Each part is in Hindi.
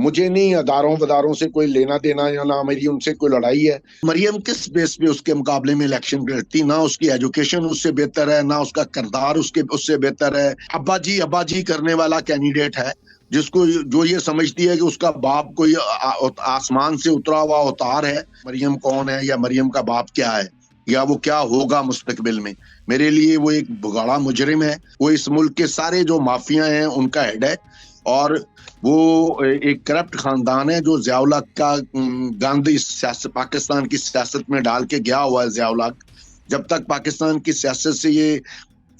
मुझे नहीं अदारों वदारों से कोई लेना देना, या ना मेरी उनसे कोई लड़ाई है। मरियम किस बेस पे उसके मुकाबले में इलेक्शन लड़ती? ना उसकी एजुकेशन उससे बेहतर है, ना उसका किरदार उसके उससे बेहतर है। अब्बा जी करने वाला कैंडिडेट है, जिसको जो ये समझती है कि उसका बाप कोई आसमान से उतरा हुआ अवतार है। मरियम कौन है, या मरियम का बाप क्या है, या वो क्या होगा मुस्तकबिल में? मेरे लिए वो एक बुगाड़ा मुजरिम है। वो इस मुल्क के सारे जो माफिया हैं उनका हेड है। और वो एक करप्ट खानदान है, जो जियाउल हक का गंद इस सियासत, पाकिस्तान की सियासत में डाल के गया हुआ है जियाउल हक। जब तक पाकिस्तान की सियासत से ये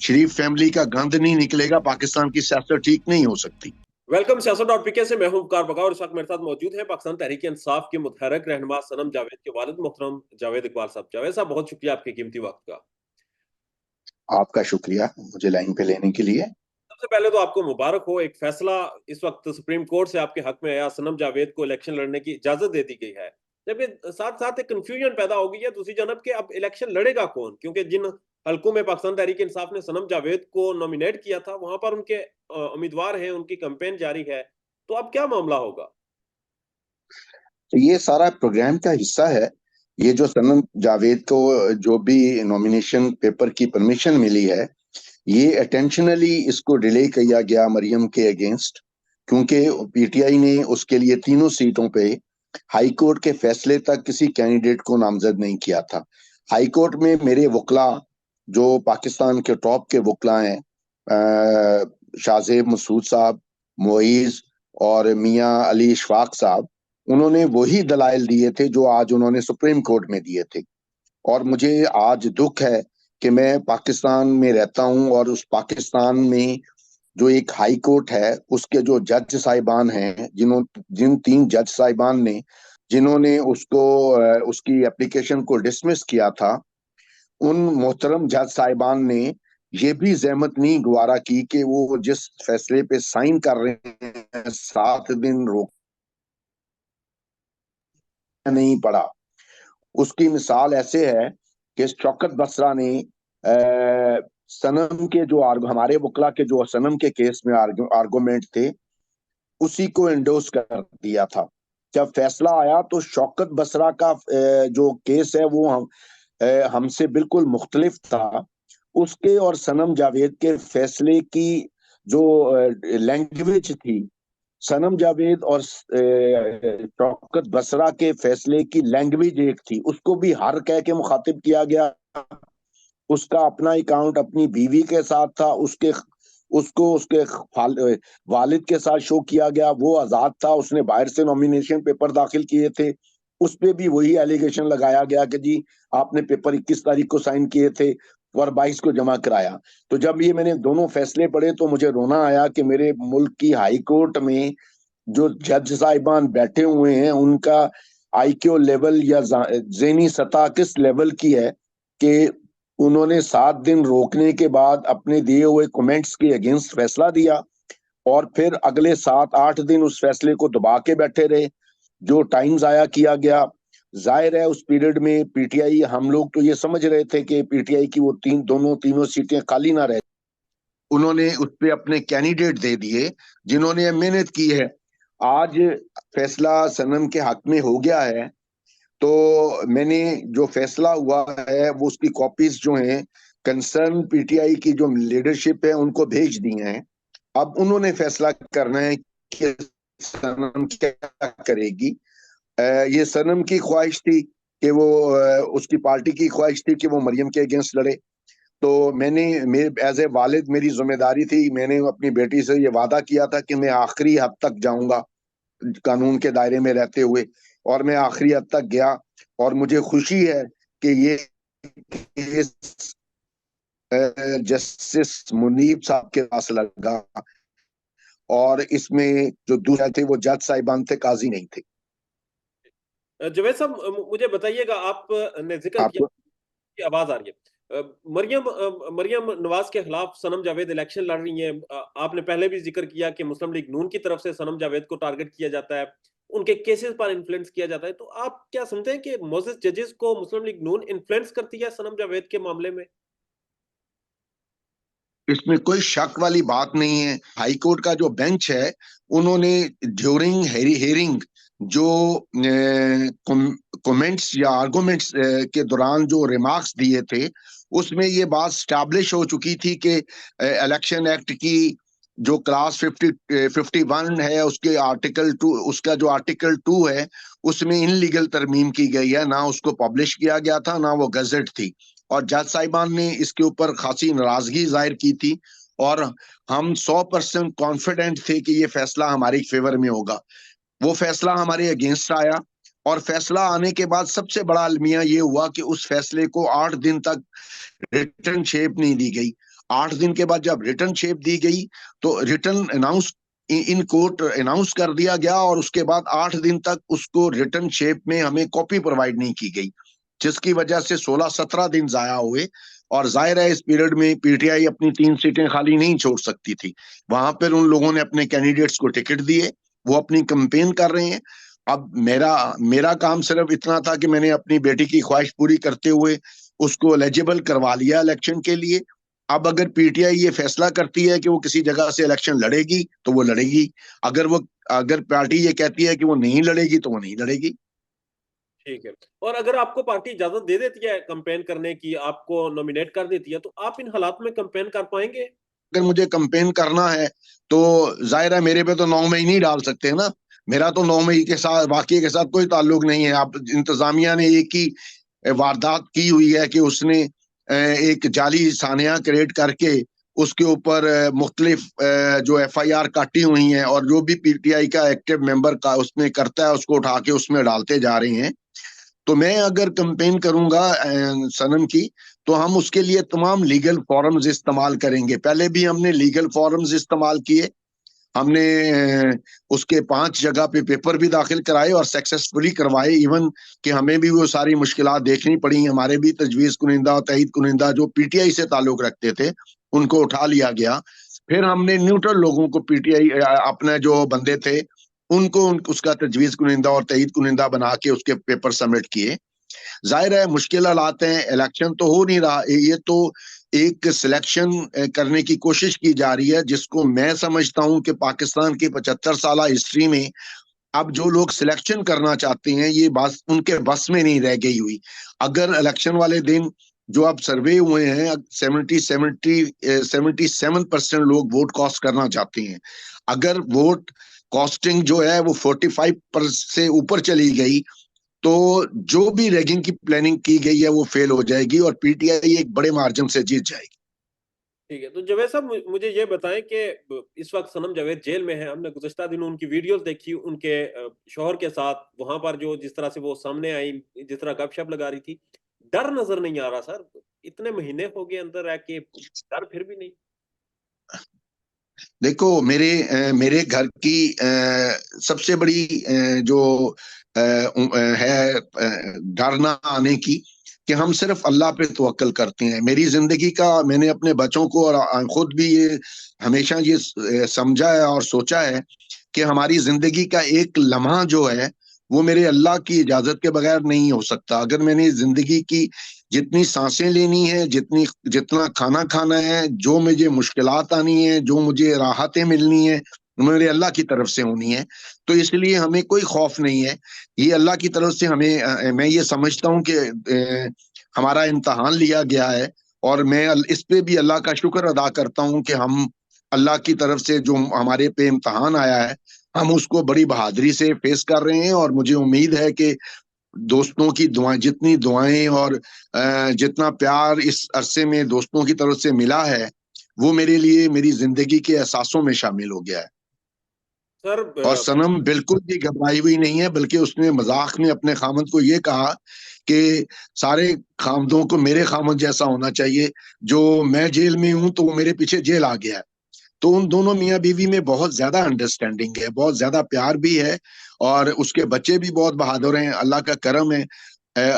शरीफ फैमिली का गंद नहीं निकलेगा, पाकिस्तान की सियासत ठीक नहीं हो सकती। वेलकम सियासत.पीके से मैं हूं वकार बका और इस वक्त मेरे साथ मौजूद है पाकिस्तान तहरीक इंसाफ के मुतहरक रहनुमा सनम जावेद के वालिद मोहतरम जावेद इकबाल साहब। जावेद साहब, बहुत शुक्रिया आपके कीमती वक्त का। आपका शुक्रिया मुझे लाइन पे लेने के लिए। सबसे पहले तो आपको मुबारक हो, एक फैसला इस वक्त सुप्रीम कोर्ट से आपके हक में आया, सनम जावेद को इलेक्शन लड़ने की इजाजत दे दी गई है। जब ये साथ साथ एक कंफ्यूजन पैदा हो गई है दूसरी जानब के, अब इलेक्शन लड़ेगा कौन, क्योंकि जिन हलकों में पाकिस्तान तहरीक इंसाफ ने सनम जावेद को नॉमिनेट किया था वहां पर उनके उम्मीदवार हैं, उनकी कैंपेन जारी है। तो अब क्या मामला होगा? तो ये सारा प्रोग्राम का हिस्सा है। ये जो सनम जावेद को जो भी नॉमिनेशन पेपर की परमिशन मिली है, ये अटेंशनली इसको डिले किया गया मरियम के अगेंस्ट, क्योंकि पीटीआई ने उसके लिए तीनों सीटों पे हाई कोर्ट के फैसले तक किसी कैंडिडेट को नामजद नहीं किया था। हाई कोर्ट में मेरे वकला, जो पाकिस्तान के टॉप के वकला हैं, शाहजेब मसूद साहब, मोईज और मियां अली इशफाक साहब, उन्होंने वही दलाइल दिए थे जो आज उन्होंने सुप्रीम कोर्ट में दिए थे। और मुझे आज दुख है कि मैं पाकिस्तान में रहता हूं, और उस पाकिस्तान में जो एक हाई कोर्ट है उसके जो जज साहिबान हैं, जिन तीन जज साहिबान ने जिन्होंने उसकी एप्लीकेशन को डिसमिस किया था, उन मोहतरम जज साहिबान ने ये भी जहमत नहीं गुवारा की कि वो जिस फैसले पे साइन कर रहे हैं 7 दिन रोकना नहीं पड़ा। उसकी मिसाल ऐसे है कि शौकत बसरा ने सनम के जो हमारे वकला के जो सनम के केस में आर्गुमेंट थे, उसी को एंडोर्स कर दिया था। जब फैसला आया तो शौकत बसरा का जो केस है वो हमसे बिल्कुल मुख्तलिफ था। उसके और सनम जावेद के फैसले की जो लैंग्वेज थी, सनम जावेद और शौकत बसरा के फैसले की लैंग्वेज एक थी। उसको भी हर कह के मुखातिब किया गया। उसका अपना अकाउंट अपनी बीवी के साथ था, उसके उसको उसके वालिद के साथ शो किया गया, वो आजाद था, उसने बाहर से नॉमिनेशन पेपर दाखिल किए थे। उस पे भी वही एलिगेशन लगाया गया कि जी आपने पेपर 21 तारीख को साइन किए थे और 22 को जमा कराया। तो जब ये मैंने दोनों फैसले पढ़े तो मुझे रोना आया कि मेरे मुल्क की हाई कोर्ट में जो जज साहिबान बैठे हुए हैं उनका आईक्यू लेवल या ज़हनी सतह किस लेवल की है कि उन्होंने 7 दिन रोकने के बाद अपने दिए हुए कमेंट्स के अगेंस्ट फैसला दिया, और फिर अगले 7-8 दिन उस फैसले को दबा के बैठे रहे। जो टाइम जाया किया गया, जाहिर है उस पीरियड में पीटीआई, हम लोग तो ये समझ रहे थे कि पीटीआई की वो तीनों सीटें खाली ना रहे। उन्होंने उस पे अपने कैंडिडेट दे दिए जिन्होंने मेहनत की है। आज फैसला सनम के हक में हो गया है, तो मैंने जो फैसला हुआ है वो उसकी कॉपीज जो हैं कंसर्न पीटीआई की जो लीडरशिप है उनको भेज दी हैं। अब उन्होंने फैसला करना है कि सनम क्या करेगी। ये सनम की ख्वाहिश थी कि वो उसकी पार्टी की ख्वाहिश थी कि वो मरियम के अगेंस्ट लड़े। तो मैंने मेरे एज ए वालिद मेरी जिम्मेदारी थी, मैंने अपनी बेटी से ये वादा किया था कि मैं आखिरी हद तक जाऊंगा कानून के दायरे में रहते हुए, और मैं आखिरी हद तक गया। और मुझे खुशी है कि ये केस जस्टिस मुनीब साहब के पास लगा, और इसमें जो दूसरे थे वो जज साहिबान थे, काजी नहीं थे। जवेद साहब, मुझे बताइएगा, आपने जिक्र किया आपको की आवाज आ रही है। मरियम नवाज के खिलाफ सनम जावेद इलेक्शन लड़ रही हैं। आपने पहले भी जिक्र किया कि मुस्लिम लीग नून की तरफ से सनम जावेद को टारगेट किया जाता है, उनके केसेस पर इन्फ्लुएंस किया जाता है। तो आप क्या समझते हैं कि मोजिस जजेस को मुस्लिम लीग नून इन्फ्लुएंस करती है सनम जावेद के मामले में? इसमें कोई शक वाली बात नहीं है। हाई कोर्ट का जो बेंच है, उन्होंने ड्यूरिंग हेयरिंग जो कमेंट्स या आर्गुमेंट्स के दौरान जो रिमार्क्स दिए थे, उसमें ये बात स्टैब्लिश हो चुकी थी कि इलेक्शन एक्ट की जो क्लास 51 है, उसके आर्टिकल 2, उसका जो आर्टिकल 2 है, उसमें इनलीगल तरमीम की गई है। ना उसको पब्लिश किया गया था, ना वो गजट थी। और जज साहिबान ने इसके ऊपर खासी नाराजगी जाहिर की थी, और हम 100% कॉन्फिडेंट थे कि ये फैसला हमारे फेवर में होगा। वो फैसला हमारे अगेंस्ट आया, और फैसला आने के बाद सबसे बड़ा अलमिया ये हुआ कि उस फैसले को 8 दिन तक रिटर्न शेप नहीं दी गई। 8 दिन के बाद जब रिटर्न शेप दी गई, तो return announce in court announce कर दिया गया, और उसके बाद 8 दिन तक उसको रिटर्न शेप में हमें कॉपी प्रोवाइड नहीं की गई, जिसकी वजह से 16-17 दिन जाया हुए। और जाहिर है इस पीरियड में पीटीआई अपनी 3 सीटें खाली नहीं छोड़ सकती थी। वहां पर उन लोगों ने अपने कैंडिडेट्स को टिकट दिए, वो अपनी कंपेन कर रहे हैं। अब मेरा मेरा काम सिर्फ इतना था कि मैंने अपनी बेटी की ख्वाहिश पूरी करते हुए उसको एलिजिबल करवा लिया इलेक्शन के लिए। अब अगर पीटीआई ये फैसला करती है कि वो किसी जगह से इलेक्शन लड़ेगी, तो वो लड़ेगी। अगर पार्टी ये कहती है कि वो नहीं लड़ेगी, तो वो नहीं लड़ेगी। ठीक है। और अगर आपको पार्टी इजाजत दे देती है कैंपेन करने की, आपको नॉमिनेट कर देती है, तो आप इन हालात में कैंपेन कर पाएंगे? अगर मुझे कंपेन करना है, तो जाहिर है मेरे पे तो 9 मई नहीं डाल सकते ना। मेरा तो 9 मई के साथ, वाकई के साथ कोई ताल्लुक नहीं है। आप इंतजामिया ने एक ही वारदात की हुई है कि उसने एक जाली सानिया क्रिएट करके उसके ऊपर मुख्तलिफ जो एफआईआर काटी हुई हैं, और जो भी पीटीआई का एक्टिव मेंबर का उसमें करता है, उसको उठा के उसमें डालते जा रहे हैं। तो मैं अगर कंपेन करूंगा सनम की, तो हम उसके लिए तमाम लीगल फॉरम्स इस्तेमाल करेंगे। पहले भी हमने लीगल फॉरम्स इस्तेमाल किए। हमने उसके 5 जगह पे पेपर भी दाखिल कराए और सक्सेसफुली करवाए। इवन कि हमें भी वो सारी मुश्किलात देखनी पड़ी। हमारे भी तजवीज़ कुनिंदा और तईद कुनिंदा जो पीटीआई से ताल्लुक रखते थे, उनको उठा लिया गया। फिर हमने न्यूट्रल लोगों को, पीटीआई अपने जो बंदे थे, उनको उसका तजवीज़ कुनिंदा और तईद कुनिंदा बना के उसके पेपर सबमिट किए। जाहिर है मुश्किल हालात हैं, इलेक्शन तो हो नहीं रहा। ये तो एक सिलेक्शन करने की कोशिश की जा रही है, जिसको मैं समझता हूं कि पाकिस्तान की 75 साल हिस्ट्री में अब जो लोग सिलेक्शन करना चाहते हैं, ये बात उनके बस में नहीं रह गई हुई। अगर इलेक्शन वाले दिन जो अब सर्वे हुए हैं, 77% लोग वोट कास्ट करना चाहते हैं। अगर वोट कॉस्टिंग जो है वो 45% से ऊपर चली गई, तो जो भी रैगिंग की प्लानिंग की गई है वो फेल हो जाएगी, और पीटीआई एक बड़े मार्जिन से जीत जाएगी। ठीक है। तो जावेद साहब, मुझे ये बताएं कि इस वक्त सनम जावेद जेल में है। हमने गुज़श्ता दिनों उनकी वीडियोस देखी, उनके शौहर के साथ वहां पर जो जिस तरह से वो सामने आई, जिस तरह गपशप लगा रही थी, डर नजर नहीं आ रहा सर? इतने महीने हो गए अंदर रह के, डर फिर भी नहीं? देखो, मेरे घर की सबसे बड़ी जो है डर ना आने की, कि हम सिर्फ अल्लाह पे तवक्कल करते हैं। मेरी जिंदगी का मैंने अपने बच्चों को और खुद भी ये हमेशा ये समझा है और सोचा है कि हमारी जिंदगी का एक लम्हा जो है, वो मेरे अल्लाह की इजाजत के बगैर नहीं हो सकता। अगर मैंने जिंदगी की जितनी सांसें लेनी है, जितना खाना खाना है, जो मुझे मुश्किलात आनी है, जो मुझे राहतें मिलनी है, मेरे अल्लाह की तरफ से होनी है। तो इसलिए हमें कोई खौफ नहीं है। ये अल्लाह की तरफ से हमें मैं ये समझता हूँ कि हमारा इम्तहान लिया गया है, और मैं इस पे भी अल्लाह का शुक्र अदा करता हूँ कि हम अल्लाह की तरफ से जो हमारे पे इम्तहान आया है, हम उसको बड़ी बहादुरी से फेस कर रहे हैं। और मुझे उम्मीद है कि दोस्तों की दुआएं, जितनी दुआएं और जितना प्यार इस अरसे में दोस्तों की तरफ से मिला है, वो मेरे लिए मेरी जिंदगी के एहसासों में शामिल हो गया है। सर और सनम बिल्कुल भी घबराई हुई नहीं है, बल्कि उसने मजाक में अपने खामद को ये कहा कि सारे खामदों को मेरे खामद जैसा होना चाहिए। जो मैं जेल में हूं, तो वो मेरे पीछे जेल आ गया है। तो उन दोनों मियाँ बीवी में बहुत ज्यादा अंडरस्टैंडिंग है, बहुत ज्यादा प्यार भी है, और उसके बच्चे भी बहुत बहादुर हैं। अल्लाह का करम है।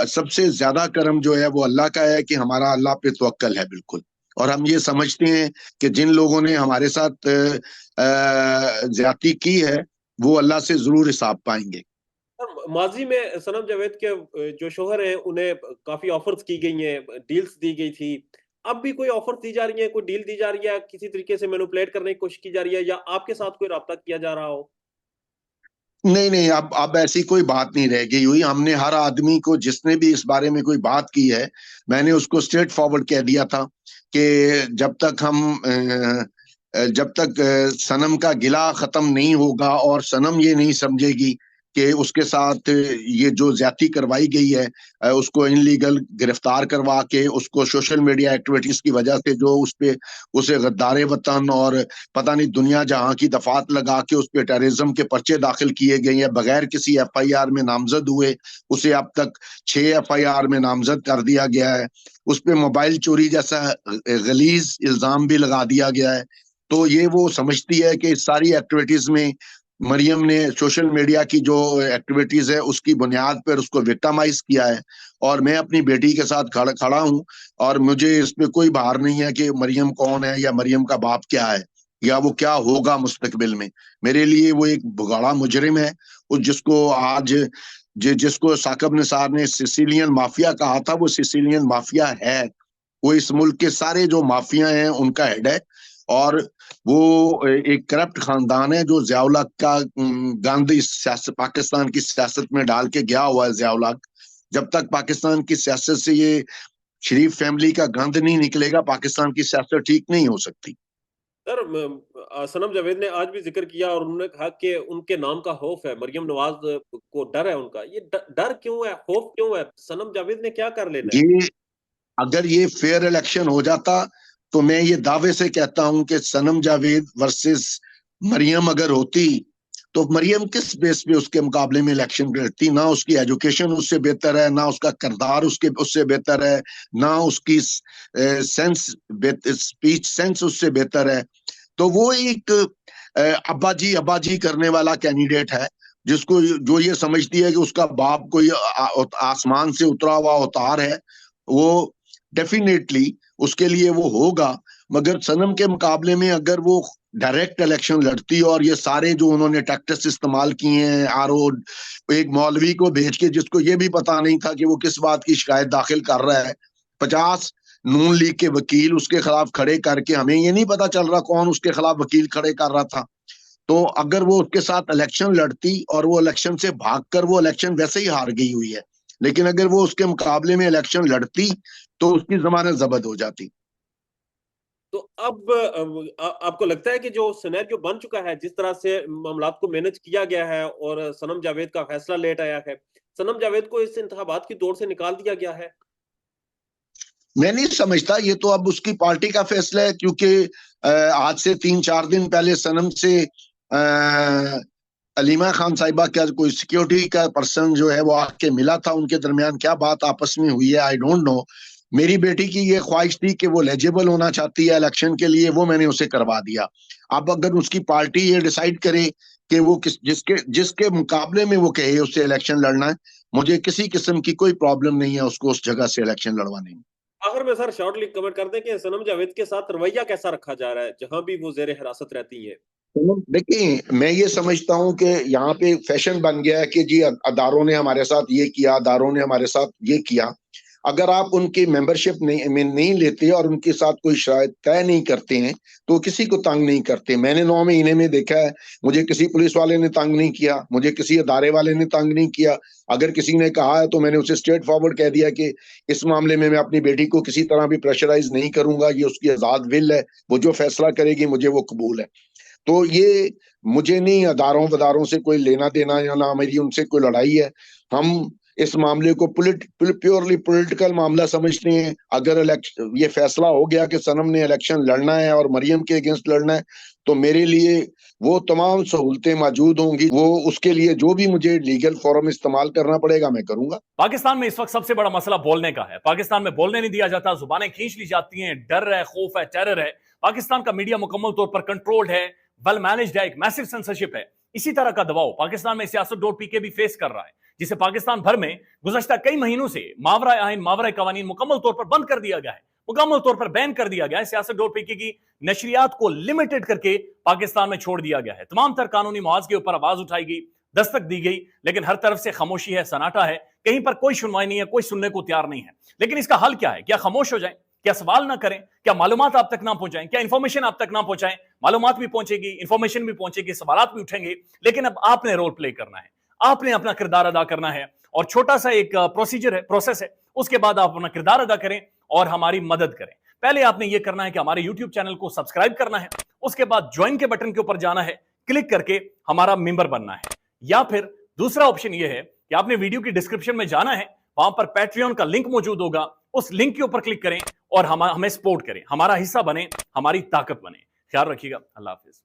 सबसे ज्यादा करम जो है वो अल्लाह का है कि हमारा अल्लाह पे तवक्कल है बिल्कुल। और हम ये समझते हैं कि जिन लोगों ने हमारे साथ ज्यादती की है, वो अल्लाह से जरूर हिसाब पाएंगे। सर, माजी में सनम जावेद के जो शोहर हैं, उन्हें काफी ऑफर्स की गई हैं, डील्स दी गई थी। अब भी कोई ऑफर दी जा रही है, कोई डील दी जा रही है, किसी तरीके से मैनिपुलेट करने की कोशिश की जा रही है, या आपके साथ कोई राब्ता किया जा रहा हो? नहीं नहीं, अब ऐसी कोई बात नहीं रह गई हुई। हमने हर आदमी को, जिसने भी इस बारे में कोई बात की है, मैंने उसको स्ट्रेट फॉरवर्ड कह दिया था कि जब तक सनम का गिला खत्म नहीं होगा और सनम ये नहीं समझेगी कि उसके साथ ये जो ज्यादती करवाई गई है, उसको इनलीगल गिरफ्तार करवा के उसको सोशल मीडिया एक्टिविटीज की वजह से जो उस पे उसे गद्दारे वतन और पता नहीं दुनिया जहां की दफात लगा के उस पे टेररिज्म के पर्चे दाखिल किए गए हैं, बगैर किसी एफआईआर में नामजद हुए उसे अब तक 6 एफआईआर में नामजद कर दिया गया है। उस पे मोबाइल चोरी जैसा गलीज इल्जाम भी लगा दिया गया है। तो ये वो समझती है कि इस सारी एक्टिविटीज में मरियम ने सोशल मीडिया की जो एक्टिविटीज है उसकी बुनियाद पर उसको विक्टिमाइज किया है। और मैं अपनी बेटी के साथ खड़ा हूं और मुझे इस पे कोई भार नहीं है कि मरियम कौन है या मरियम का बाप क्या है या वो क्या होगा मुस्तकबिल में। मेरे लिए वो एक बड़ा मुजरिम है। उस जिसको आज जिसको साकिब निसार ने सिसिलियन माफिया कहा था, वो सिसिलियन माफिया है। वो इस मुल्क के सारे जो माफिया हैं उनका हेड है। और वो एक करप्ट खानदान है जो ज़ियाउल हक का गंद इस सियासत पाकिस्तान की सियासत में डाल के गया हुआ है। ज़ियाउल हक, जब तक पाकिस्तान की सियासत से ये शरीफ फैमिली का गंद नहीं निकलेगा, पाकिस्तान की सियासत ठीक नहीं हो सकती। सर, सनम जावेद ने आज भी जिक्र किया और उन्होंने कहा कि उनके नाम का खौफ है, मरियम नवाज को डर है उनका। ये डर क्यों है, खौफ क्यों है? सनम जावेद ने क्या कर लेना है? ये अगर ये फेयर इलेक्शन हो जाता तो मैं ये दावे से कहता हूं कि सनम जावेद वर्सेस मरियम अगर होती तो मरियम किस बेस पे उसके मुकाबले में इलेक्शन लड़ती? ना उसकी एजुकेशन उससे बेहतर है, ना उसका किरदार उससे बेहतर है, ना उसकी सेंस स्पीच सेंस उससे बेहतर है। तो वो एक अब्बा जी करने वाला कैंडिडेट है, जिसको जो ये समझती है कि उसका बाप कोई आसमान से उतरा हुआ अवतार है। वो डेफिनेटली उसके लिए वो होगा। मगर सनम के मुकाबले में अगर वो डायरेक्ट इलेक्शन लड़ती और ये सारे जो उन्होंने टैक्टिक्स इस्तेमाल किए हैं, आरओ एक मौलवी को भेज के जिसको ये भी पता नहीं था कि वो किस बात की शिकायत दाखिल कर रहा है, 50 नून लीग के वकील उसके खिलाफ खड़े करके, हमें ये नहीं पता चल रहा कौन उसके खिलाफ वकील खड़े कर रहा था। तो अगर वो उसके साथ इलेक्शन लड़ती और वो इलेक्शन से भागकर, वो इलेक्शन वैसे ही हार गई हुई है, लेकिन अगर वो उसके मुकाबले में इलेक्शन लड़ती तो उसकी जमानत जब्त हो जाती। तो अब आपको लगता है कि जो सिनेरियो बन चुका है, जिस तरह से मामलात को मैनेज किया गया है और सनम जावेद का फैसला लेट आया है, सनम जावेद को इस इंतखाबात की दौड़ से निकाल दिया गया है? मैं नहीं समझता, ये तो अब उसकी पार्टी का फैसला है। क्योंकि आज से 3-4 दिन पहले सनम से अलीमा खान साहिबा का कोई सिक्योरिटी का पर्सन जो है वो आके मिला था। उनके दरमियान क्या बात आपस में हुई है आई डोंट नो। मेरी बेटी की ये ख्वाहिश थी कि वो एलिजिबल होना चाहती है इलेक्शन के लिए, वो मैंने उसे करवा दिया। अब अगर उसकी पार्टी ये डिसाइड करे कि वो जिसके जिसके मुकाबले में वो कहे उससे इलेक्शन लड़ना है, मुझे किसी किस्म की कोई प्रॉब्लम नहीं है उसको उस जगह से इलेक्शन लड़वाने में। आखिर में सर शॉर्टली कमेंट कर दें कि सनम जावेद के साथ रवैया कैसा रखा जा रहा है जहां भी वो जेर हिरासत रहती है? देखिए, मैं ये समझता हूँ कि यहाँ पे फैशन बन गया है कि जी अदारों ने हमारे साथ ये किया, अदारों ने हमारे साथ ये किया। अगर आप उनकी मेंबरशिप नहीं लेते और उनके साथ कोई शराइत तय नहीं करते हैं तो किसी को तंग नहीं करते। मैंने 9 महीने में देखा है, मुझे किसी पुलिस वाले ने तंग नहीं किया, मुझे किसी अदारे वाले ने तंग नहीं किया। अगर किसी ने कहा है तो मैंने उसे स्ट्रेट फॉरवर्ड कह दिया कि इस मामले में मैं अपनी बेटी को किसी तरह भी प्रेशराइज नहीं करूंगा, ये उसकी आजाद विल है, वो जो फैसला करेगी मुझे वो कबूल है। तो ये मुझे नहीं अदारों वदारों से कोई लेना देना या ना मेरी उनसे कोई लड़ाई है। हम इस मामले को प्योरली पॉलिटिकल मामला समझते हैं। अगर ये फैसला हो गया कि सनम ने इलेक्शन लड़ना है और मरियम के अगेंस्ट लड़ना है तो मेरे लिए वो तमाम सहूलतें मौजूद होंगी। वो उसके लिए जो भी मुझे लीगल फोरम इस्तेमाल करना पड़ेगा मैं करूंगा। पाकिस्तान में इस वक्त सबसे बड़ा मसला बोलने का है। पाकिस्तान में बोलने नहीं दिया जाता, जुबानें खींच ली जाती हैं, डर है, खौफ है, टेरर है। पाकिस्तान का मीडिया मुकम्मल तौर पर कंट्रोल्ड है, वेल मैनेज्ड है, एक मैसिव सेंसरशिप है। इसी तरह का दबाव पाकिस्तान में सियासतदोन भी फेस कर रहा है, जिसे पाकिस्तान भर में गुज़श्ता कई महीनों से मावरा आइन, मावरा कवानीन मुकम्मल तौर पर बंद कर दिया गया है, मुकम्मल तौर पर बैन कर दिया गया है। सियासतदोन की नशरियात को लिमिटेड करके पाकिस्तान में छोड़ दिया गया है। तमाम तर कानूनी मुआवजे के ऊपर आवाज उठाई गई, दस्तक दी गई, लेकिन हर तरफ से खामोशी है, सन्नाटा है, कहीं पर कोई सुनवाई नहीं है, कोई सुनने को तैयार नहीं है। लेकिन इसका हल क्या है? क्या खामोश हो जाए? क्या सवाल ना करें? क्या मालूमात आप तक ना पहुंचाएं? क्या इंफॉर्मेशन आप तक ना पहुंचाएं? मालूमात भी पहुंचेगी, इंफॉर्मेशन भी पहुंचेगी, सवालात भी उठेंगे, लेकिन अब आपने रोल प्ले करना है, आपने अपना किरदार अदा करना है। और छोटा सा एक प्रोसीजर है, प्रोसेस है, उसके बाद आप अपना किरदार अदा करें और हमारी मदद करें। पहले आपने यह करना है कि हमारे यूट्यूब चैनल को सब्सक्राइब करना है, उसके बाद ज्वाइन के बटन के ऊपर जाना है, क्लिक करके हमारा मेंबर बनना है। या फिर दूसरा ऑप्शन यह है कि आपने वीडियो की डिस्क्रिप्शन में जाना है, वहां पर पैट्रियन का लिंक मौजूद होगा, उस लिंक के ऊपर क्लिक करें और हमें सपोर्ट करें, हमारा हिस्सा बने, हमारी ताकत बने। ख्याल रखिएगा। अल्लाह हाफिज।